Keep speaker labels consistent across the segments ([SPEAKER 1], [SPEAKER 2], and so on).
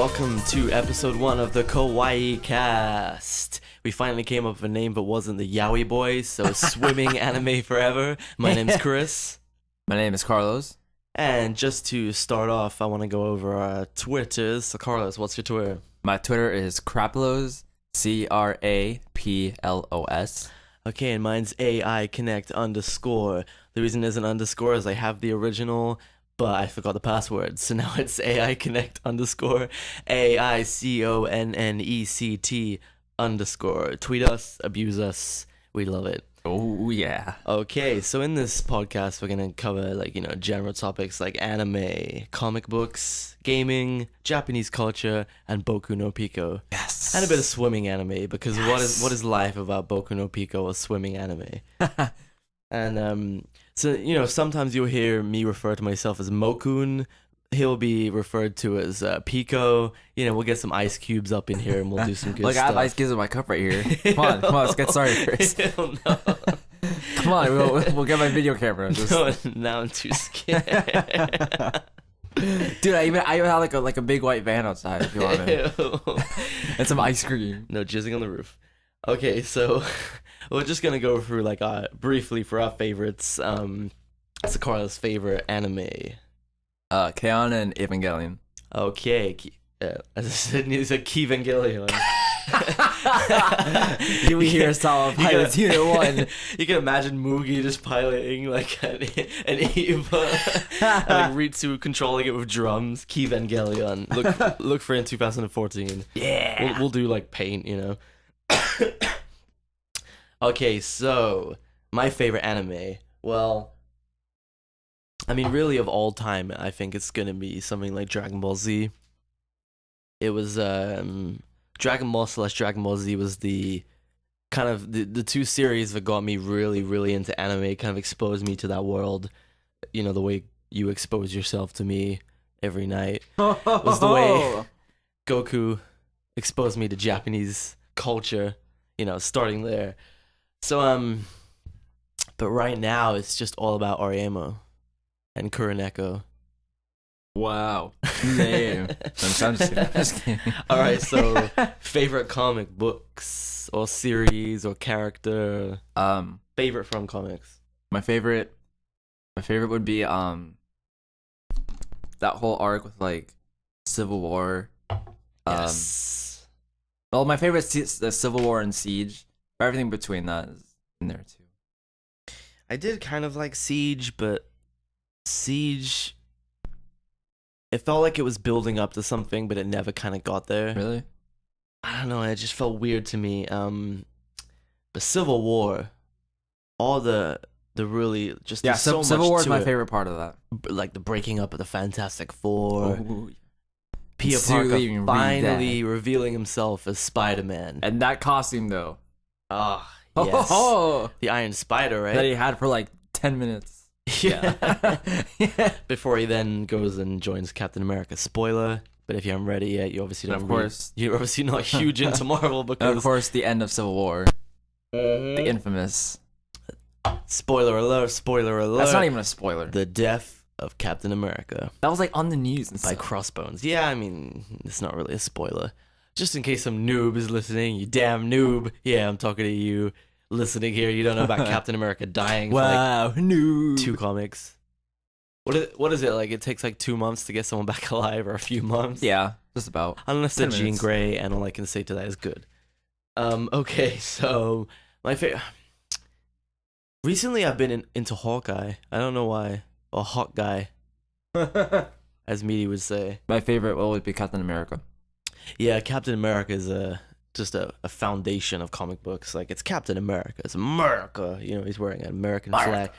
[SPEAKER 1] welcome to episode 1 of the Kawaii cast. We finally came up with a name but wasn't the Yaoi Boys, so swimming anime forever. My name's Chris.
[SPEAKER 2] My name is Carlos.
[SPEAKER 1] And just to start off, I want to go over our Twitters. So Carlos, what's your Twitter?
[SPEAKER 2] My Twitter is Craplos, CRAPLOS.
[SPEAKER 1] Okay, and mine's AI Connect _. The reason there's an underscore is I have the original, but I forgot the password. So now it's AI Connect _ AICONNECT _. Tweet us, abuse us. We love it.
[SPEAKER 2] Oh, yeah.
[SPEAKER 1] Okay, so in this podcast, we're going to cover, general topics like anime, comic books, gaming, Japanese culture, and Boku no Pico.
[SPEAKER 2] Yes.
[SPEAKER 1] And a bit of swimming anime, because what is life without Boku no Pico or swimming anime? And, so, sometimes you'll hear me refer to myself as Mokun. He'll be referred to as Pico. We'll get some ice cubes up in here and we'll do some good
[SPEAKER 2] Look,
[SPEAKER 1] stuff.
[SPEAKER 2] I have ice cubes in my cup right here. Come on, let's get started first.
[SPEAKER 1] Hell no.
[SPEAKER 2] Come on, we'll get my video camera.
[SPEAKER 1] No, now I'm too scared.
[SPEAKER 2] Dude, I even have like a big white van outside if you want it. And some ice cream.
[SPEAKER 1] No jizzing on the roof. Okay, so we're just gonna go through briefly for our favorites. So Carlos' favorite anime.
[SPEAKER 2] K-On! And Evangelion.
[SPEAKER 1] Okay, as I said, he's a Evangelion.
[SPEAKER 2] Do we hear Solid Pilots Unit 1?
[SPEAKER 1] You can imagine Mugi just piloting an Eva, and Ritsu controlling it with drums. Evangelion. Look for it in 2014.
[SPEAKER 2] Yeah.
[SPEAKER 1] We'll do paint, Okay, so my favorite anime. Well, I mean, really, of all time, I think it's gonna be something like Dragon Ball Z. It was Dragon Ball / Dragon Ball Z was the kind of the two series that got me really, really into anime. Kind of exposed me to that world. The way you expose yourself to me every night was the way Goku exposed me to Japanese culture. Starting there. So but right now it's just all about Oriemo and Kuroneko.
[SPEAKER 2] Wow. Damn. I'm just kidding.
[SPEAKER 1] All right, so favorite comic books or series or character. Favorite from comics.
[SPEAKER 2] My favorite would be that whole arc with Civil War.
[SPEAKER 1] Yes.
[SPEAKER 2] Well, my favorite is the Civil War and Siege. Everything between that is in there too.
[SPEAKER 1] I did kind of like Siege, but Siege, it felt like it was building up to something, but it never kind of got there.
[SPEAKER 2] Really?
[SPEAKER 1] I don't know. It just felt weird to me. But Civil War, all the really just so much
[SPEAKER 2] Civil War is
[SPEAKER 1] to
[SPEAKER 2] my
[SPEAKER 1] it.
[SPEAKER 2] favorite part of that.
[SPEAKER 1] Like the breaking up of the Fantastic Four.
[SPEAKER 2] Ooh.
[SPEAKER 1] Peter
[SPEAKER 2] Still
[SPEAKER 1] Parker
[SPEAKER 2] even read
[SPEAKER 1] finally revealing himself as Spider-Man.
[SPEAKER 2] And that costume though.
[SPEAKER 1] Oh, yes. The Iron Spider, right?
[SPEAKER 2] That he had for 10 minutes.
[SPEAKER 1] Yeah. Before he then goes and joins Captain America. Spoiler, but if you haven't read it yet, you obviously don't.
[SPEAKER 2] Of course.
[SPEAKER 1] You're obviously not huge into Marvel because.
[SPEAKER 2] And of course, the end of Civil War. The infamous.
[SPEAKER 1] Spoiler alert! Spoiler alert!
[SPEAKER 2] That's not even a spoiler.
[SPEAKER 1] The death of Captain America.
[SPEAKER 2] That was on the news and
[SPEAKER 1] by
[SPEAKER 2] stuff.
[SPEAKER 1] Crossbones. Yeah, I mean, it's not really a spoiler. Just in case some noob is listening, you damn noob. Yeah, I'm talking to you listening here. You don't know about Captain America dying
[SPEAKER 2] Wow,
[SPEAKER 1] for
[SPEAKER 2] noob.
[SPEAKER 1] 2 comics. What is it like? It takes 2 months to get someone back alive, or a few months.
[SPEAKER 2] Yeah, just about.
[SPEAKER 1] Unless they're
[SPEAKER 2] 10
[SPEAKER 1] Jean
[SPEAKER 2] minutes.
[SPEAKER 1] Grey, and all I can say to that is good. Okay, so my favorite. Recently, I've been into Hawkeye. I don't know why, or Hawk Guy, as Meaty would say.
[SPEAKER 2] My favorite will always be Captain America.
[SPEAKER 1] Yeah, Captain America is just a foundation of comic books. It's Captain America. It's America. He's wearing an American flag.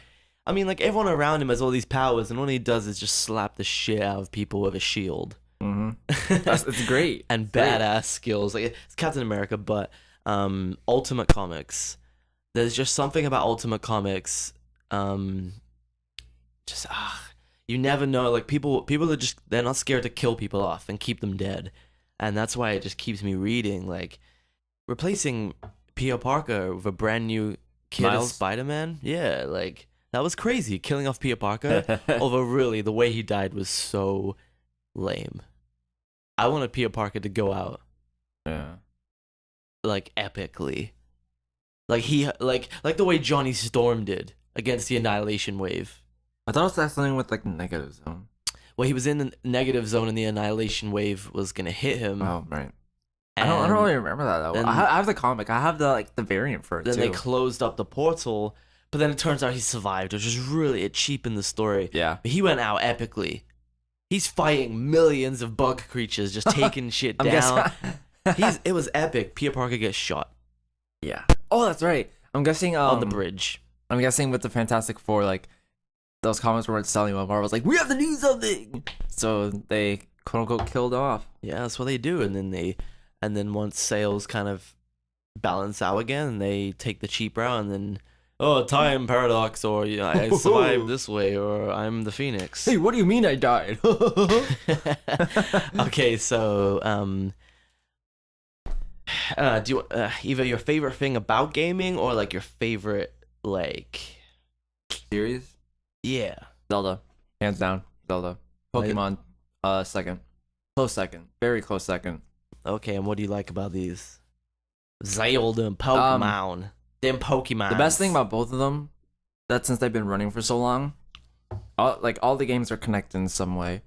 [SPEAKER 1] I mean, everyone around him has all these powers, and all he does is just slap the shit out of people with a shield.
[SPEAKER 2] Mm-hmm. It's great.
[SPEAKER 1] And badass skills. It's Captain America, but Ultimate Comics. There's just something about Ultimate Comics. You never know. People are they're not scared to kill people off and keep them dead. And that's why it just keeps me reading. Replacing Peter Parker with a brand new kid as Spider-Man. Yeah, that was crazy. Killing off Peter Parker. Although really, the way he died was so lame. I wanted Peter Parker to go out
[SPEAKER 2] Yeah.
[SPEAKER 1] like epically, like he like the way Johnny Storm did against the Annihilation Wave.
[SPEAKER 2] I thought it was something with like negative zone.
[SPEAKER 1] Well, he was in the negative zone, and the Annihilation Wave was gonna hit him.
[SPEAKER 2] Oh right. I
[SPEAKER 1] and
[SPEAKER 2] don't really remember that though.
[SPEAKER 1] and-
[SPEAKER 2] I have the comic. I have the variant for it
[SPEAKER 1] Then
[SPEAKER 2] too.
[SPEAKER 1] they closed up the portal, but then it turns out he survived, which is really it cheapened the story.
[SPEAKER 2] Yeah.
[SPEAKER 1] But he went out epically. He's fighting millions of bug creatures, just taking shit
[SPEAKER 2] I'm
[SPEAKER 1] down.
[SPEAKER 2] guessing.
[SPEAKER 1] It was epic. Peter Parker gets shot
[SPEAKER 2] Yeah. Oh, that's right. I'm guessing
[SPEAKER 1] on the bridge.
[SPEAKER 2] I'm guessing with the Fantastic Four, like those comics weren't selling well. Marvel's like, we have to do something, so they quote unquote killed off.
[SPEAKER 1] Yeah, that's what they do, and then once sales kind of balance out again, they take the cheap route, and then time paradox, or I survived this way, or I'm the Phoenix.
[SPEAKER 2] Hey, what do you mean I died?
[SPEAKER 1] Okay, so do you either your favorite thing about gaming or like your favorite like
[SPEAKER 2] Series?
[SPEAKER 1] yeah.
[SPEAKER 2] Zelda, hands down. Zelda. Pokemon, second. Close second. Very close second.
[SPEAKER 1] Okay, and what do you like about these? Zelda and Pokemon. Them Pokemon.
[SPEAKER 2] The best thing about both of them, that since they've been running for so long, all the games are connected in some way.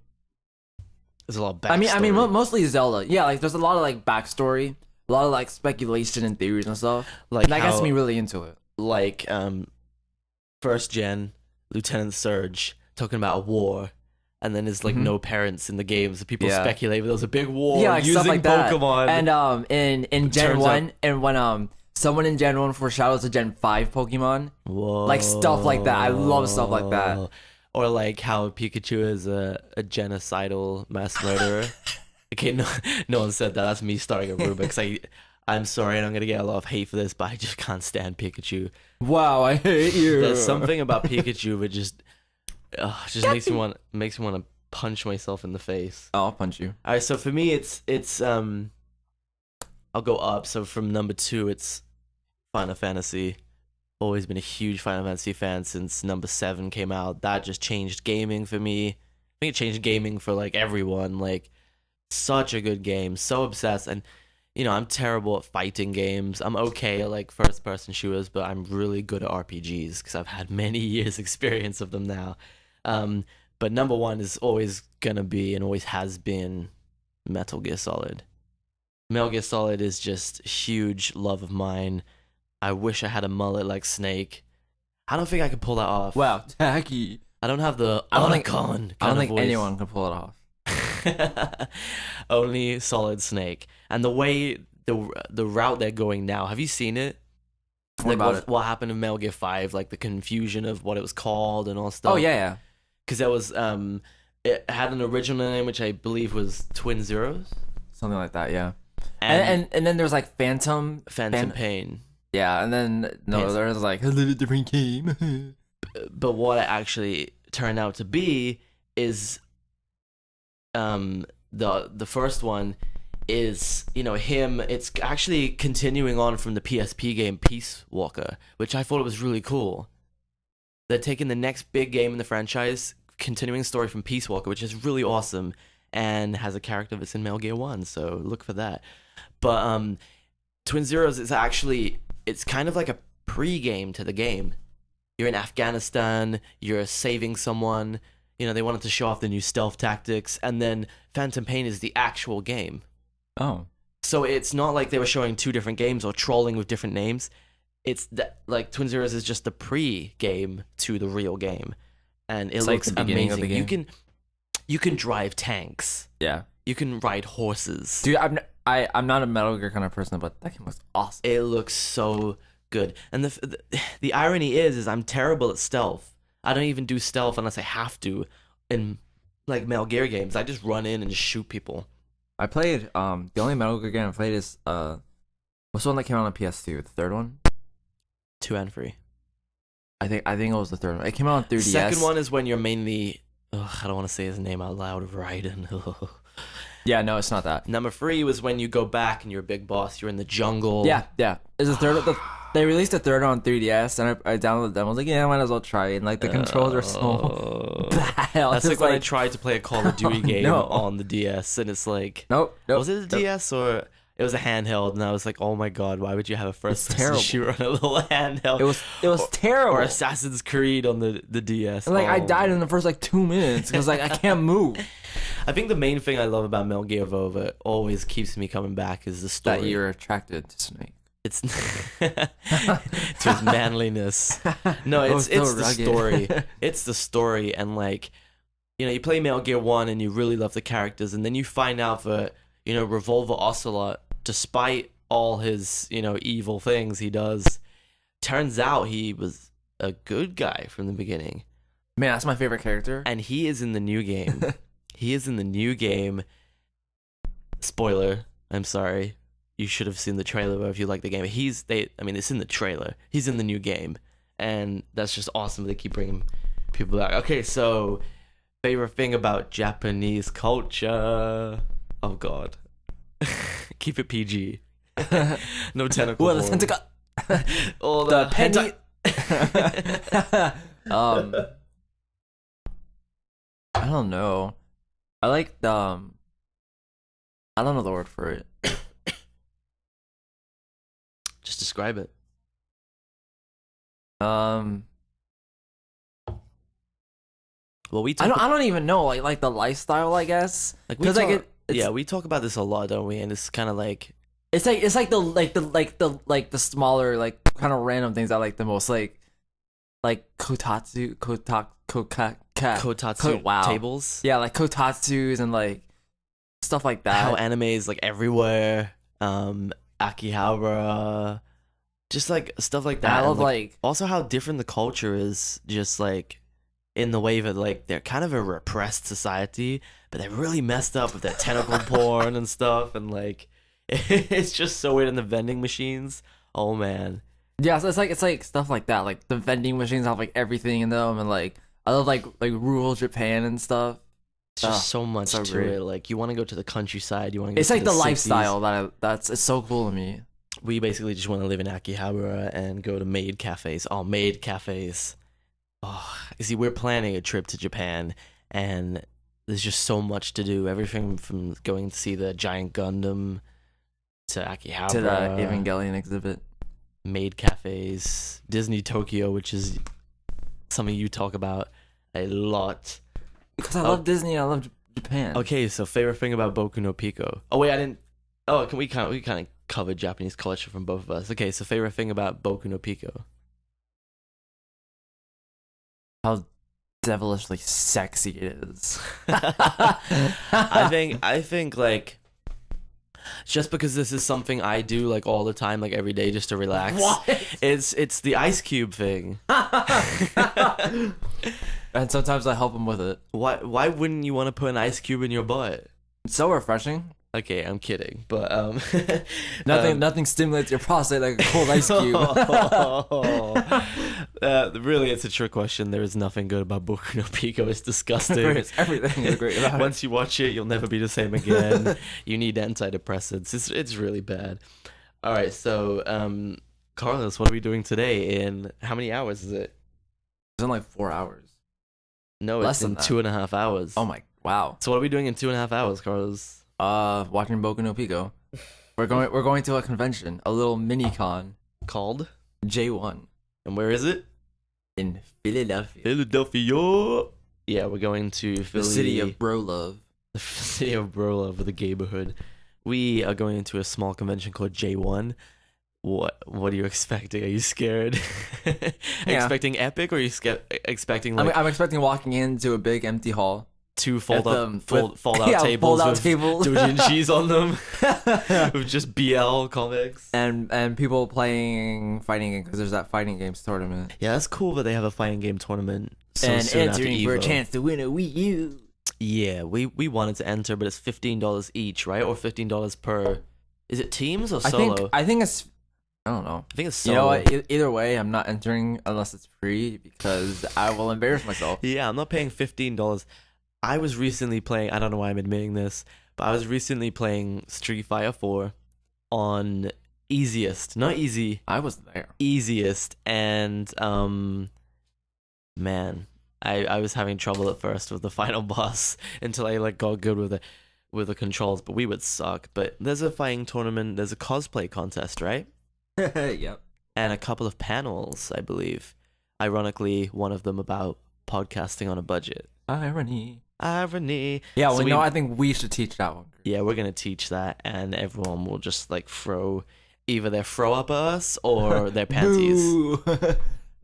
[SPEAKER 1] There's a lot of
[SPEAKER 2] I mean,
[SPEAKER 1] backstory.
[SPEAKER 2] mostly Zelda. Yeah, like there's a lot of like backstory, a lot of like speculation and theories and stuff.
[SPEAKER 1] like
[SPEAKER 2] And that gets
[SPEAKER 1] how-
[SPEAKER 2] me really into it.
[SPEAKER 1] like first gen Lieutenant Surge talking about a war, and then there's like
[SPEAKER 2] Mhm.
[SPEAKER 1] no parents in the games. People
[SPEAKER 2] Yeah.
[SPEAKER 1] speculate there was a big war
[SPEAKER 2] Yeah, like
[SPEAKER 1] using
[SPEAKER 2] stuff like that.
[SPEAKER 1] Pokemon.
[SPEAKER 2] And in Gen
[SPEAKER 1] turns
[SPEAKER 2] 1, and when someone in Gen 1 foreshadows a Gen 5 Pokemon,
[SPEAKER 1] Whoa.
[SPEAKER 2] like, stuff like that. I love stuff like that.
[SPEAKER 1] Or like how Pikachu is a genocidal mass murderer. Okay, no one said that. That's me starting a rumor because I'm sorry, and I'm gonna get a lot of hate for this, but I just can't stand Pikachu.
[SPEAKER 2] wow, I hate you.
[SPEAKER 1] There's something about Pikachu that just makes me want to punch myself in the face.
[SPEAKER 2] I'll punch you.
[SPEAKER 1] All right, so for me, it's I'll go up. So from number 2, it's Final Fantasy. Always been a huge Final Fantasy fan since number 7 came out. That just changed gaming for me. I think it changed gaming for like everyone. Like, such a good game, so obsessed. And I'm terrible at fighting games. I'm okay at like first person shooters, but I'm really good at RPGs because I've had many years experience of them now. But number 1 is always gonna be and always has been Metal Gear Solid. Metal Gear Solid is just a huge love of mine. I wish I had a mullet like Snake. I don't think I could pull that off.
[SPEAKER 2] Wow, tacky.
[SPEAKER 1] I don't have the
[SPEAKER 2] I don't think-
[SPEAKER 1] Otacon
[SPEAKER 2] I don't
[SPEAKER 1] kind of
[SPEAKER 2] think
[SPEAKER 1] voice.
[SPEAKER 2] anyone can pull it off.
[SPEAKER 1] Only Solid Snake. And the way the route they're going now, have you seen it?
[SPEAKER 2] What
[SPEAKER 1] Like
[SPEAKER 2] about
[SPEAKER 1] what,
[SPEAKER 2] it?
[SPEAKER 1] what happened in Metal Gear 5, like the confusion of what it was called and all stuff.
[SPEAKER 2] Oh, yeah.
[SPEAKER 1] Because there was it had an original name which I believe was Twin Zeros.
[SPEAKER 2] Something like that, yeah.
[SPEAKER 1] And,
[SPEAKER 2] And then there's like Phantom.
[SPEAKER 1] Phantom Pain.
[SPEAKER 2] Yeah, and then, no,
[SPEAKER 1] Yes.
[SPEAKER 2] there's like a little different game.
[SPEAKER 1] But what it actually turned out to be is the first one is him. It's actually continuing on from the PSP game Peace Walker, which I thought was really cool. They're taking the next big game in the franchise, continuing the story from Peace Walker, which is really awesome and has a character that's in Metal Gear 1, so look for that. But Twin Zeros is actually, it's kind of like a pre-game to the game. You're in Afghanistan, you're saving someone, they wanted to show off the new stealth tactics, and then Phantom Pain is the actual game.
[SPEAKER 2] Oh.
[SPEAKER 1] So it's not like they were showing 2 different games or trolling with different names. It's like Twin Zeros is just the pre-game to the real game, and it
[SPEAKER 2] It's like
[SPEAKER 1] looks
[SPEAKER 2] the beginning of
[SPEAKER 1] amazing.
[SPEAKER 2] the game.
[SPEAKER 1] You can drive tanks.
[SPEAKER 2] Yeah.
[SPEAKER 1] You can ride horses.
[SPEAKER 2] Dude, I'm not a Metal Gear kind of person, but that game was awesome.
[SPEAKER 1] It looks so good. And the irony is I'm terrible at stealth. I don't even do stealth unless I have to in like Metal Gear games. I just run in and just shoot people.
[SPEAKER 2] I played, the only Metal Gear game I played is, what's the one that came out on PS2? The third one?
[SPEAKER 1] 2 and 3.
[SPEAKER 2] I think it was the third one. It came out on 3DS.
[SPEAKER 1] Second one is when you're mainly I don't want to say his name out loud, Raiden.
[SPEAKER 2] Yeah, no, it's not that.
[SPEAKER 1] Number 3 was when you go back and you're a big boss. You're in the jungle.
[SPEAKER 2] Yeah. Is the They released a third on 3DS, and I downloaded them. I was like, yeah, I might as well try it. And like the controls are so bad.
[SPEAKER 1] That's like when I tried to play a Call of Duty game
[SPEAKER 2] no.
[SPEAKER 1] on the DS, and it's like,
[SPEAKER 2] nope.
[SPEAKER 1] Was it a DS or it was a handheld? And I was like, oh my god, why would you have a first-person shooter on a little handheld?
[SPEAKER 2] It was terrible.
[SPEAKER 1] Or Assassin's Creed on the DS.
[SPEAKER 2] And like I died in the first like 2 minutes because like I can't move.
[SPEAKER 1] I think the main thing I love about Metal Gear Volva always keeps me coming back is the story.
[SPEAKER 2] That you're attracted to Snake.
[SPEAKER 1] It's to his manliness. No, it's the story. It's the story, and like, you play Metal Gear 1 and you really love the characters, and then you find out that Revolver Ocelot, despite all his evil things he does, turns out he was a good guy from the beginning.
[SPEAKER 2] Man, that's my favorite character.
[SPEAKER 1] And he is in the new game. He is in the new game. Spoiler, I'm sorry. You should have seen the trailer if you like the game. It's in the trailer. He's in the new game. And that's just awesome. They keep bringing people back. Okay, so favorite thing about Japanese culture. Oh, God. Keep it PG. No tentacle.
[SPEAKER 2] Well, the tentacle.
[SPEAKER 1] Or the
[SPEAKER 2] penny. I don't know. I like the. I don't know the word for it.
[SPEAKER 1] Just describe it.
[SPEAKER 2] Well,
[SPEAKER 1] I
[SPEAKER 2] don't even know like the lifestyle, I guess.
[SPEAKER 1] We talk about this a lot, don't we? And it's kind of like
[SPEAKER 2] it's like the smaller like kind of random things I like the most, like kotatsu
[SPEAKER 1] tables.
[SPEAKER 2] Yeah, like kotatsus and like stuff like that.
[SPEAKER 1] How anime is like everywhere. Akihabara, just like stuff like that.
[SPEAKER 2] I love like
[SPEAKER 1] also how different the culture is, just like in the way that like they're kind of a repressed society, but they're really messed up with their tentacle porn and stuff, and like it's just so weird in the vending machines. Oh man.
[SPEAKER 2] Yeah, so it's like stuff like that. Like the vending machines have like everything in them, and like I love like rural Japan and stuff.
[SPEAKER 1] It's just so much to
[SPEAKER 2] great.
[SPEAKER 1] it. Like you want to go to the countryside, you want to go
[SPEAKER 2] It's
[SPEAKER 1] to
[SPEAKER 2] like the
[SPEAKER 1] cities.
[SPEAKER 2] lifestyle it's so cool to me.
[SPEAKER 1] We basically just want to live in Akihabara and go to maid cafes. Oh, maid cafes. Oh, you see, we're planning a trip to Japan, and there's just so much to do. Everything from going to see the giant Gundam to Akihabara.
[SPEAKER 2] To the Evangelion exhibit.
[SPEAKER 1] Maid cafes. Disney Tokyo, which is something you talk about a lot.
[SPEAKER 2] Because I love Disney and I love Japan.
[SPEAKER 1] Okay, so favorite thing about Boku no Pico. Oh wait, I didn't. Oh, we kind of covered Japanese culture from both of us. Okay, so favorite thing about Boku no Pico.
[SPEAKER 2] How devilishly sexy it is.
[SPEAKER 1] I think like just because this is something I do like all the time, like every day, just to relax.
[SPEAKER 2] What?
[SPEAKER 1] It's the ice cube thing.
[SPEAKER 2] And sometimes I help him with it.
[SPEAKER 1] Why wouldn't you want to put an ice cube in your butt?
[SPEAKER 2] It's so refreshing.
[SPEAKER 1] Okay, I'm kidding, but
[SPEAKER 2] nothing stimulates your prostate like a cold ice cube.
[SPEAKER 1] Really, it's a trick question. There is nothing good about Boku no Pico. It's disgusting.
[SPEAKER 2] Everything is great about it.
[SPEAKER 1] Once you watch it, you'll never be the same again. You need antidepressants. It's really bad. All right, so Carlos, what are we doing today? In how many hours is it?
[SPEAKER 2] It's in like 4 hours.
[SPEAKER 1] No,
[SPEAKER 2] Less
[SPEAKER 1] it's in
[SPEAKER 2] than that.
[SPEAKER 1] 2.5 hours.
[SPEAKER 2] Oh my, wow.
[SPEAKER 1] So what are we doing in 2.5 hours, Carlos?
[SPEAKER 2] Watching Boku no Pico. We're going to a convention, a little mini con
[SPEAKER 1] Called?
[SPEAKER 2] J1
[SPEAKER 1] And where is it?
[SPEAKER 2] in Philadelphia,
[SPEAKER 1] Philadelphia. Yeah, we're going to Philly.
[SPEAKER 2] the city of bro love.
[SPEAKER 1] The city of bro love, the neighborhood. We are going into a small convention called J1. What are you expecting? Are you scared?
[SPEAKER 2] Yeah.
[SPEAKER 1] Expecting epic, or are you expecting like
[SPEAKER 2] I'm expecting walking into a big empty hall.
[SPEAKER 1] two fold out
[SPEAKER 2] with-
[SPEAKER 1] tables
[SPEAKER 2] fold-out
[SPEAKER 1] with
[SPEAKER 2] tables.
[SPEAKER 1] doujinshis on them with just BL comics?
[SPEAKER 2] and people playing fighting games because there's that fighting games tournament.
[SPEAKER 1] Yeah, that's cool that they have a fighting game tournament so
[SPEAKER 2] And
[SPEAKER 1] soon after
[SPEAKER 2] entering for a
[SPEAKER 1] Evo.
[SPEAKER 2] chance to win a Wii U.
[SPEAKER 1] Yeah, we wanted to enter, but it's $15 each, right? Or $15 per. Is it teams or solo?
[SPEAKER 2] I think it's. I don't know.
[SPEAKER 1] I think it's
[SPEAKER 2] You
[SPEAKER 1] solo.
[SPEAKER 2] know what? Either way, I'm not entering unless it's free because I will embarrass myself.
[SPEAKER 1] Yeah, I'm not paying $15. I was recently playing. I don't know why I'm admitting this, but I was recently playing Street Fighter 4 on easiest, not easy,
[SPEAKER 2] I was there.
[SPEAKER 1] easiest, and man, I was having trouble at first with the final boss until I like got good with the controls, but we would suck. But there's a fighting tournament, there's a cosplay contest, right?
[SPEAKER 2] Yep.
[SPEAKER 1] And a couple of panels, I believe. Ironically, one of them about podcasting on a budget.
[SPEAKER 2] Irony.
[SPEAKER 1] Irony.
[SPEAKER 2] Yeah,
[SPEAKER 1] So
[SPEAKER 2] well, no, I think we should teach that one.
[SPEAKER 1] Yeah, we're gonna teach that, and everyone will just like throw either their throw up at us or their panties.
[SPEAKER 2] Boo.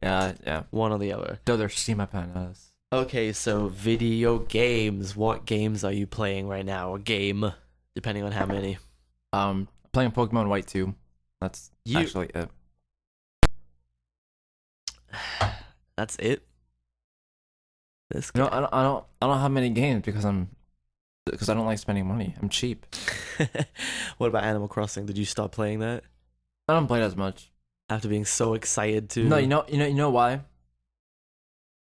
[SPEAKER 2] Yeah.
[SPEAKER 1] One or the other.
[SPEAKER 2] Throw their shima pandas.
[SPEAKER 1] Okay, so video games. What games are you playing right now? Or game, depending on how many.
[SPEAKER 2] Playing Pokemon White 2. That's actually it.
[SPEAKER 1] That's it.
[SPEAKER 2] No, I don't have many games because I don't like spending money. I'm cheap.
[SPEAKER 1] What about Animal Crossing? Did you stop playing that
[SPEAKER 2] I don't play it as much.
[SPEAKER 1] after being so excited to?
[SPEAKER 2] No, you know why?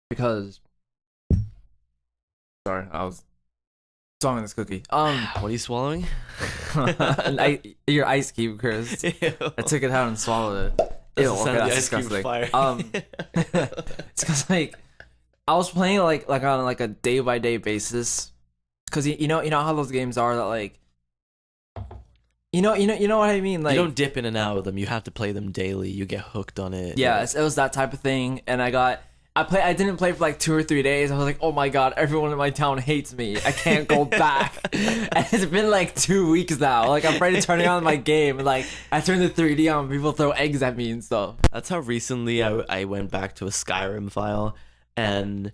[SPEAKER 2] Because sorry, I was swallowing this cookie.
[SPEAKER 1] What are you swallowing?
[SPEAKER 2] Your ice cube, Chris.
[SPEAKER 1] Ew.
[SPEAKER 2] I took it out and swallowed it. Ew,
[SPEAKER 1] That's the sound of
[SPEAKER 2] that's
[SPEAKER 1] the ice cube
[SPEAKER 2] disgusting.
[SPEAKER 1] fire.
[SPEAKER 2] It's because like I was playing like on like a day by day basis, because you know how those games are that like you know what I mean, like
[SPEAKER 1] you don't dip in and out of them. You have to play them daily. You get hooked on it.
[SPEAKER 2] yeah, it was that type of thing, and I didn't play for like 2 or 3 days. I was like, oh my god, everyone in my town hates me. I can't go back. And it's been like 2 weeks now. Like I'm ready to turn on my game, and like I turn the 3D on, people throw eggs at me and stuff.
[SPEAKER 1] That's how recently I went back to a Skyrim file, and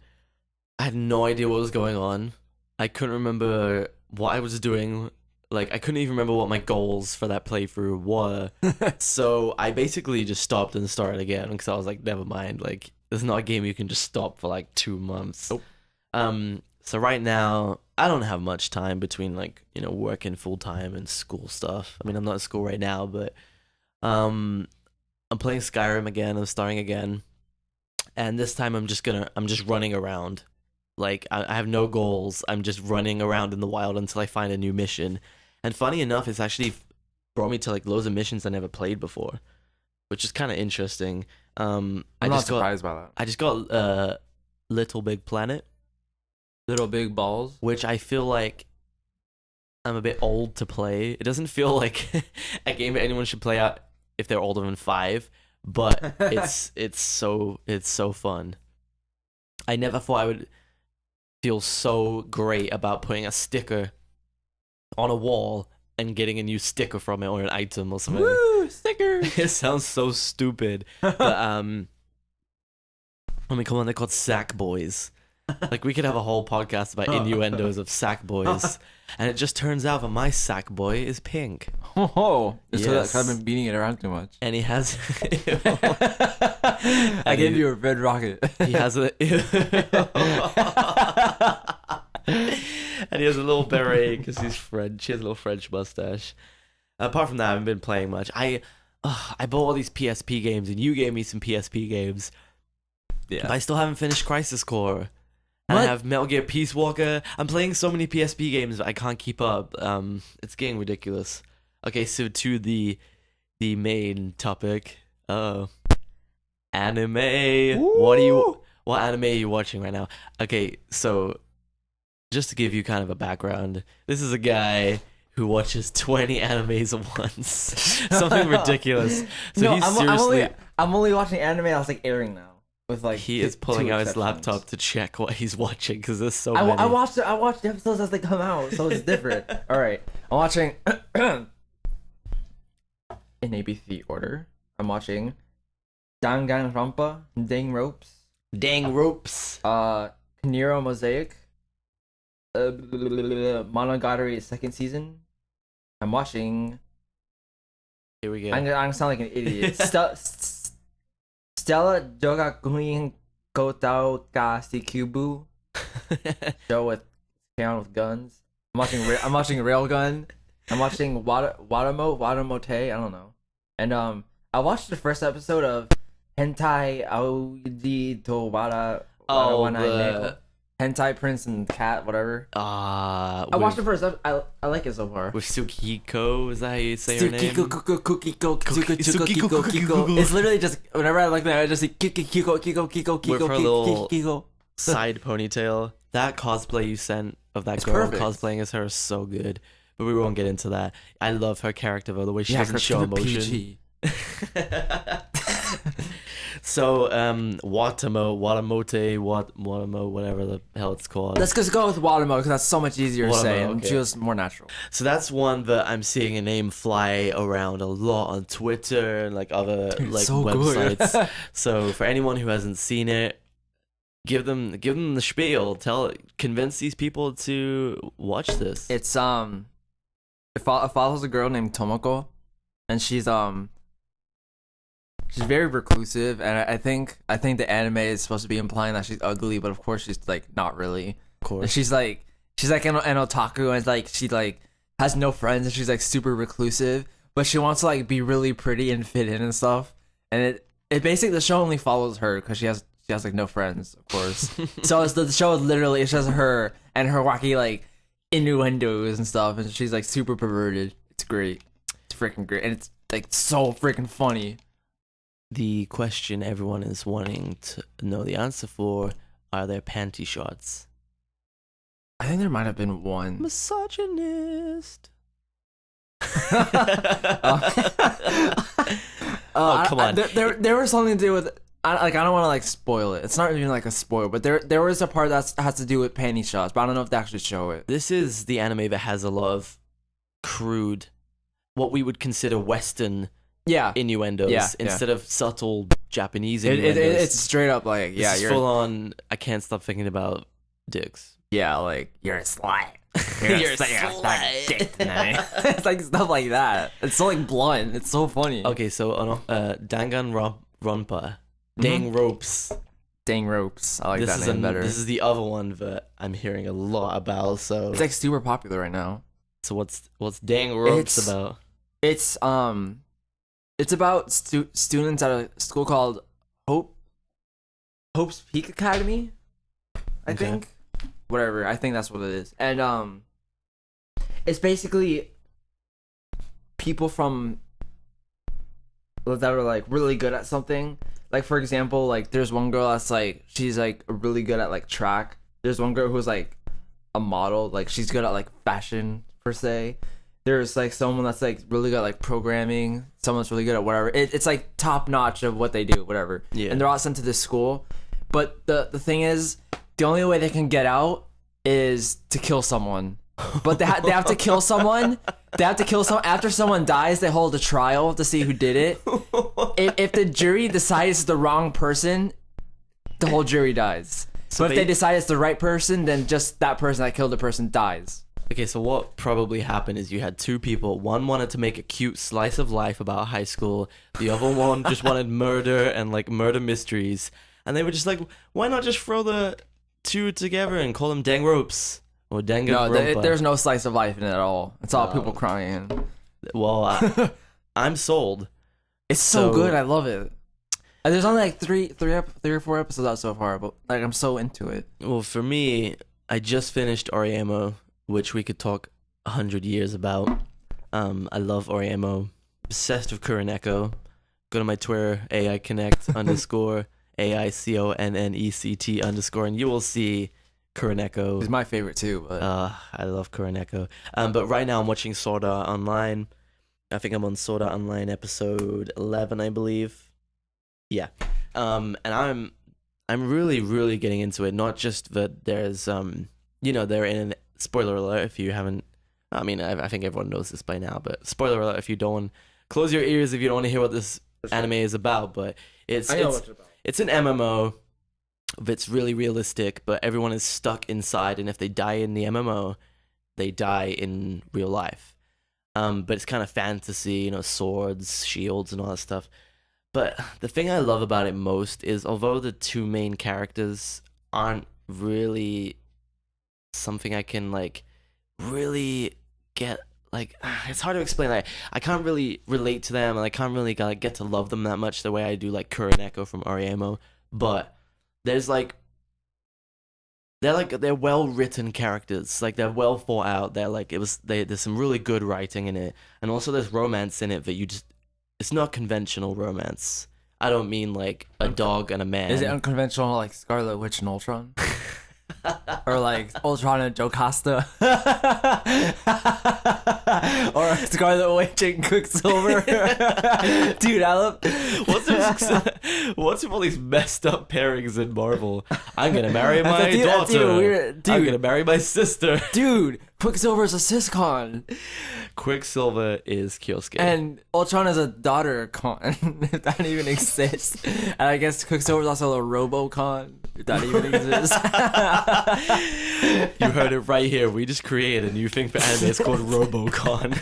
[SPEAKER 1] I had no idea what was going on. I couldn't remember what I was doing. Like, I couldn't even remember what my goals for that playthrough were. So I basically just stopped and started again because I was like, never mind. Like, this is not a game you can just stop for like 2 months.
[SPEAKER 2] Nope.
[SPEAKER 1] So right now, I don't have much time between like, working full time and school stuff. I mean, I'm not at school right now, but I'm playing Skyrim again. I'm starting again. And this time I'm just running around. Like, I have no goals. I'm just running around in the wild until I find a new mission. And funny enough, it's actually brought me to like loads of missions I never played before, which is kind of interesting.
[SPEAKER 2] I'm not surprised by that.
[SPEAKER 1] I just got Little Big Planet,
[SPEAKER 2] Little Big Balls.
[SPEAKER 1] which I feel like I'm a bit old to play. It doesn't feel like a game that anyone should play out if they're older than 5, but it's so fun. I never thought I would feel so great about putting a sticker on a wall and getting a new sticker from it or an item or something.
[SPEAKER 2] Woo, stickers.
[SPEAKER 1] It sounds so stupid. But I mean, come on, they're called Sack Boys. Like, we could have a whole podcast about innuendos of Sack Boys. And it just turns out that my Sack Boy is pink.
[SPEAKER 2] Oh,
[SPEAKER 1] Yes.
[SPEAKER 2] so that's 'cause I've been beating it around too much.
[SPEAKER 1] And he has
[SPEAKER 2] I gave you a red rocket.
[SPEAKER 1] he has a and he has a little beret because he's French. He has a little French mustache. Apart from that, I haven't been playing much. I bought all these PSP games, and you gave me some PSP games.
[SPEAKER 2] Yeah.
[SPEAKER 1] But I still haven't finished Crisis Core. And I
[SPEAKER 2] What?
[SPEAKER 1] have Metal Gear Peace Walker. I'm playing so many PSP games, but I can't keep up. It's getting ridiculous. Okay, so to the main topic. Anime. What anime are you watching right now? Okay, so just to give you kind of a background, this is a guy who watches 20 animes at once. Something ridiculous. So
[SPEAKER 2] No,
[SPEAKER 1] he's
[SPEAKER 2] I'm
[SPEAKER 1] seriously
[SPEAKER 2] only watching anime that's like airing now. With like
[SPEAKER 1] he is pulling out his laptop to check what he's watching because there's so many.
[SPEAKER 2] I watched the episodes as they come out, so it's different. All right, I'm watching in ABC order. I'm watching Danganronpa, Dang Ropes,
[SPEAKER 1] Dang ropes.
[SPEAKER 2] Kaniro Mosaic, Monogatari second season. I'm watching.
[SPEAKER 1] Here we go.
[SPEAKER 2] I'm gonna sound like an idiot. Stella Jogakuin Kotao Ka Sikubu show with guns. I'm watching Railgun. I'm watching Watamote. I don't know. And I watched the first episode of Hentai Audi to Wara.
[SPEAKER 1] Oh,
[SPEAKER 2] Wara Wanai Neko. Hentai Prince and Cat, whatever. I watched the first. I like it so far.
[SPEAKER 1] With Tsukiko, is that how you say her name?
[SPEAKER 2] It's literally just whenever I like that, I just say Kiko.
[SPEAKER 1] With her little side ponytail. That cosplay you sent of that girl
[SPEAKER 2] perfect.
[SPEAKER 1] cosplaying as her is so good. But we won't get into that. I love her character though, the way she doesn't show emotion. So, Watamote, whatever the hell it's called.
[SPEAKER 2] Let's just go with Watamo because that's so much easier to say and
[SPEAKER 1] okay.
[SPEAKER 2] feels more natural.
[SPEAKER 1] So that's one that I'm seeing a name fly around a lot on Twitter and like other like
[SPEAKER 2] so
[SPEAKER 1] websites. So for anyone who hasn't seen it, give them the spiel. Convince these people to watch this.
[SPEAKER 2] It's it follows a girl named Tomoko, and she's very reclusive, and I think the anime is supposed to be implying that she's ugly, but of course she's like not really.
[SPEAKER 1] Of course,
[SPEAKER 2] and she's like an otaku, and like she like has no friends, and she's like super reclusive, but she wants to like be really pretty and fit in and stuff. And it basically the show only follows her because she has like no friends, of course. So the show is literally it's just her and her wacky like innuendos and stuff, and she's like super perverted. It's great. It's freaking great, and it's like so freaking funny.
[SPEAKER 1] The question everyone is wanting to know the answer for: are there panty shots?
[SPEAKER 2] I think there might have been one.
[SPEAKER 1] Misogynist.
[SPEAKER 2] Come on. There was something to do with. I don't want to like spoil it. It's not even like a spoil, but there was a part that has to do with panty shots, but I don't know if they actually show it.
[SPEAKER 1] This is the anime that has a lot of crude, what we would consider Western innuendos instead of subtle Japanese innuendos.
[SPEAKER 2] It's straight up like
[SPEAKER 1] you're full on. I can't stop thinking about dicks.
[SPEAKER 2] Yeah, like you're a slut. You're a slut. Dick tonight. It's like stuff like that. It's so like blunt. It's so funny.
[SPEAKER 1] Okay, so Dangan Ronpa. Dang ropes.
[SPEAKER 2] Dang ropes. I like that name better.
[SPEAKER 1] This is the other one that I'm hearing a lot about. So
[SPEAKER 2] it's like super popular right now.
[SPEAKER 1] So what's Dang Ropes about?
[SPEAKER 2] It's about students at a school called Hope's Peak Academy. I think. Whatever. I think that's what it is. And it's basically people from that are like really good at something. Like for example, like there's one girl that's like she's like really good at like track. There's one girl who's like a model, like she's good at like fashion per se. There's like someone that's like really good at like programming, someone that's really good at whatever. It's like top notch of what they do, whatever. Yeah. And they're all sent to this school. But the thing is, the only way they can get out is to kill someone. But they have to kill someone. They have to kill someone. After someone dies, they hold a trial to see who did it. If the jury decides it's the wrong person, the whole jury dies. So but if they decide it's the right person, then just that person that killed the person dies.
[SPEAKER 1] Okay, so what probably happened is you had two people. One wanted to make a cute slice of life about high school. The other one just wanted murder and like murder mysteries. And they were just like, why not just throw the two together and call them Dang Ropes? Or
[SPEAKER 2] there's no slice of life in it at all. It's all people crying.
[SPEAKER 1] Well, I'm sold.
[SPEAKER 2] It's so good. I love it. And there's only like three or four episodes out so far, but like I'm so into it.
[SPEAKER 1] Well, for me, I just finished Oriemo, which we could talk 100 years about. I love Oriemo. Obsessed with Kuroneko. Go to my Twitter, AIConnect _ AICONNECT _ and you will see Kuroneko.
[SPEAKER 2] He's my favorite too. But
[SPEAKER 1] I love Kuroneko. But right now I'm watching Sword Art Online. I think I'm on Sword Art Online episode 11, I believe. Yeah. And I'm really, really getting into it. Not just that there's they're in spoiler alert if you haven't. I mean, I think everyone knows this by now, but spoiler alert if you don't. Close your ears if you don't want to hear what this anime is about. But it's an MMO. It's really realistic, but everyone is stuck inside, and if they die in the MMO, they die in real life. But it's kind of fantasy, swords, shields, and all that stuff. But the thing I love about it most is, although the two main characters aren't really something I can really get, it's hard to explain. I can't really relate to them, and I can't really get to love them that much the way I do Kuroneko from Oriemo. But there's they're well written characters. Like they're well thought out. They're like there's some really good writing in it, and also there's romance in it that you just it's not conventional romance. I don't mean like a dog and a man.
[SPEAKER 2] Is it unconventional like Scarlet Witch and Ultron? Or like Ultron and Jocasta? Or Scarlet Witch and Quicksilver? Dude, I love...
[SPEAKER 1] What's with all these messed up pairings in Marvel? I'm gonna marry my
[SPEAKER 2] That's
[SPEAKER 1] daughter.
[SPEAKER 2] even weird. Dude.
[SPEAKER 1] I'm gonna marry my sister.
[SPEAKER 2] Dude, Quicksilver's a syscon.
[SPEAKER 1] Quicksilver is Kyosuke.
[SPEAKER 2] And Ultron is a daughter con, if that even exists. And I guess Quicksilver's also a Robocon, if that even exists.
[SPEAKER 1] You heard it right here. We just created a new thing for anime. It's called Robocon.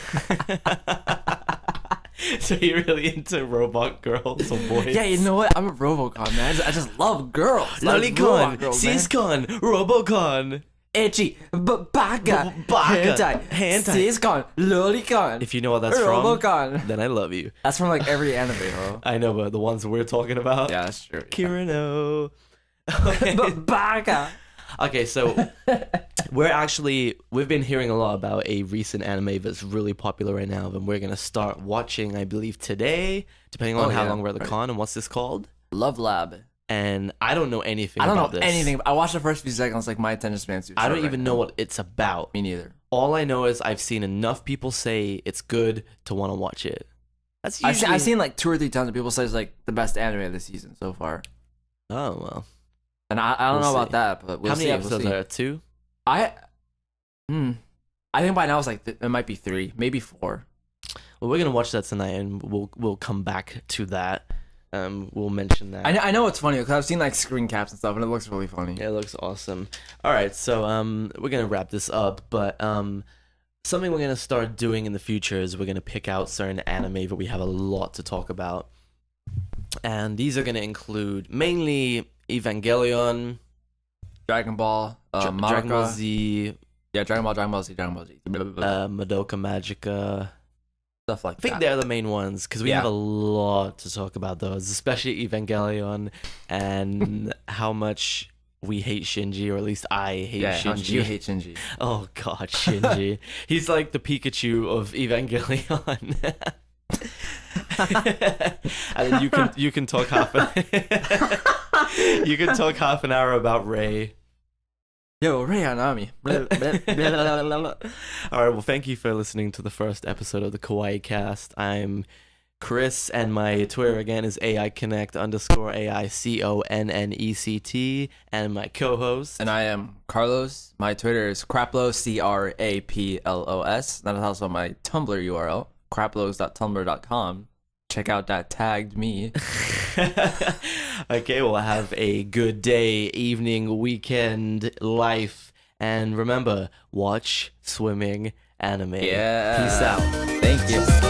[SPEAKER 1] So you're really into robot girls or boys?
[SPEAKER 2] Yeah, you know what? I'm a Robocon, man. I just love girls.
[SPEAKER 1] Lolicon, Siscon, Robocon.
[SPEAKER 2] Ecchi, Baka,
[SPEAKER 1] Hentai.
[SPEAKER 2] Siscon, Lolicon.
[SPEAKER 1] If you know what that's
[SPEAKER 2] Robocon.
[SPEAKER 1] from, then I love you.
[SPEAKER 2] That's from like every anime, bro.
[SPEAKER 1] I know, but the ones we're talking about.
[SPEAKER 2] Yeah, that's true.
[SPEAKER 1] Kirano. Okay.
[SPEAKER 2] Baka.
[SPEAKER 1] Okay, so we've been hearing a lot about a recent anime that's really popular right now, and we're gonna start watching, I believe, today, depending on how long we're at the con. And what's this called?
[SPEAKER 2] Love Lab.
[SPEAKER 1] And I don't know anything.
[SPEAKER 2] I don't
[SPEAKER 1] about
[SPEAKER 2] know
[SPEAKER 1] this.
[SPEAKER 2] anything. I watched the first few seconds, like my attention span's too short.
[SPEAKER 1] I don't even know what it's about.
[SPEAKER 2] Me neither.
[SPEAKER 1] All I know is I've seen enough people say it's good to want to watch it. That's usually...
[SPEAKER 2] I've seen like 2 or 3 times that people say it's like the best anime of the season so far.
[SPEAKER 1] Oh well.
[SPEAKER 2] And I don't know about that, but we'll
[SPEAKER 1] how
[SPEAKER 2] see.
[SPEAKER 1] many episodes are there? 2?
[SPEAKER 2] I think by now it's like it might be 3, maybe 4.
[SPEAKER 1] Well, we're gonna watch that tonight, and we'll come back to that. We'll mention that.
[SPEAKER 2] I know it's funny because I've seen like screen caps and stuff, and it looks really funny.
[SPEAKER 1] Yeah, it looks awesome. All right, so we're gonna wrap this up, but something we're gonna start doing in the future is we're gonna pick out certain anime that we have a lot to talk about, and these are gonna include mainly Evangelion,
[SPEAKER 2] Dragon Ball,
[SPEAKER 1] Dragon Ball Z,
[SPEAKER 2] yeah, Dragon Ball Z,
[SPEAKER 1] Madoka Magica.
[SPEAKER 2] Stuff like
[SPEAKER 1] I think
[SPEAKER 2] that.
[SPEAKER 1] they're the main ones because we have a lot to talk about those, especially Evangelion and how much we hate Shinji, or at least I hate Shinji.
[SPEAKER 2] You hate Shinji.
[SPEAKER 1] Oh god, Shinji. He's like the Pikachu of Evangelion. And then you can talk half an hour about Rei.
[SPEAKER 2] Yo, Rei Hanami.
[SPEAKER 1] All right, well, thank you for listening to the first episode of the Kawaii Cast. I'm Chris, and my Twitter again is AIConnect_AICONNECT, and my co-host.
[SPEAKER 2] And I am Carlos. My Twitter is Craplos, CRAPLOS. That is also my Tumblr URL, craplos.tumblr.com. Check out that tagged me.
[SPEAKER 1] Okay, well, have a good day, evening, weekend, life, and remember, watch swimming anime.
[SPEAKER 2] Yeah.
[SPEAKER 1] Peace out.
[SPEAKER 2] Thank you.